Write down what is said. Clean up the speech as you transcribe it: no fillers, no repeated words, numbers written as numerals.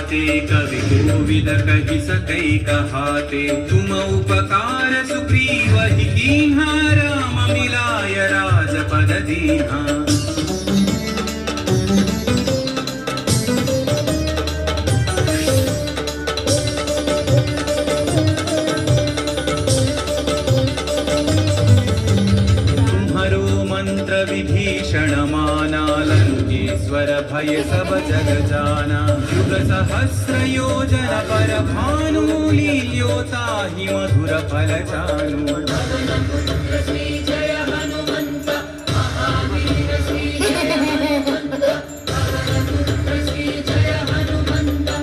गाते कवि कोविद कहि सकै कहाते तुम उपकार सुग्रीव ही कीन्हा राम मिलाय राजपद दीन्हा विभीषण माना लंकेश्वर भय सब जग जाना युग सहस्र योजन पर भानु लील्योता ही मधुर फल जानु